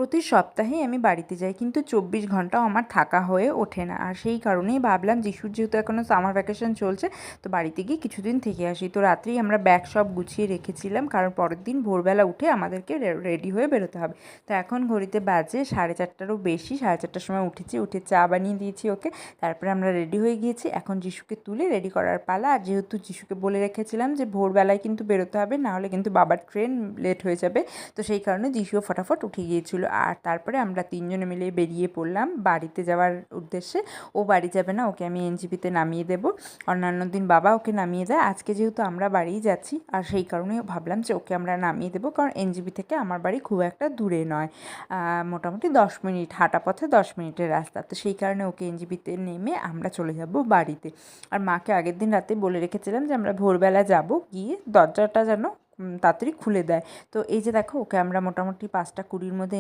প্রতি সপ্তাহেই আমি বাড়িতে যাই, কিন্তু 24 ঘন্টাও আমার থাকা হয়ে ওঠে না। আর সেই কারণেই ভাবলাম যিশুর যেহেতু এখনও সামার ভ্যাকেশন চলছে, তো বাড়িতে গিয়ে কিছুদিন থেকে আসি। তো রাত্রেই আমরা ব্যাগ সব গুছিয়ে রেখেছিলাম, কারণ পরের দিন ভোরবেলা উঠে আমাদেরকে রেডি হয়ে বেরোতে হবে। তো এখন ঘড়িতে বাজে 4:30টারও বেশি। 4:30টার সময় উঠেছি, উঠে চা বানিয়ে দিয়েছি ওকে। তারপরে আমরা রেডি হয়ে গিয়েছি। এখন যিশুকে তুলে রেডি করার পালা। আর যেহেতু যিশুকে বলে রেখেছিলাম যে ভোরবেলায় কিন্তু বেরোতে হবে, নাহলে কিন্তু বাবার ট্রেন লেট হয়ে যাবে, তো সেই কারণে যিশুও ফটাফট উঠে গিয়েছিল। আর তারপরে আমরা 3জনে মিলে বেরিয়ে পড়লাম বাড়িতে যাওয়ার উদ্দেশ্যে। ও বাড়ি যাবে না, ওকে আমি এনজিপিতে নামিয়ে দেবো। অন্যান্য দিন বাবা ওকে নামিয়ে দেয়, আজকে যেহেতু আমরা বাড়িই যাচ্ছি, আর সেই কারণে ভাবলাম যে ওকে আমরা নামিয়ে দেবো, কারণ এনজিপি থেকে আমার বাড়ি খুব একটা দূরে নয়, মোটামুটি 10 মিনিট হাঁটা পথে 10 মিনিটের রাস্তা। তো সেই কারণে ওকে এনজিপিতে নেমে আমরা চলে যাব বাড়িতে। আর মাকে আগের দিন রাতে বলে রেখেছিলাম যে আমরা ভোরবেলা যাব, গিয়ে দরজাটা যেন তাড়াতাড়ি খুলে দেয়। তো এই যে দেখো, ওকে আমরা মোটামুটি 5টা 20-র মধ্যে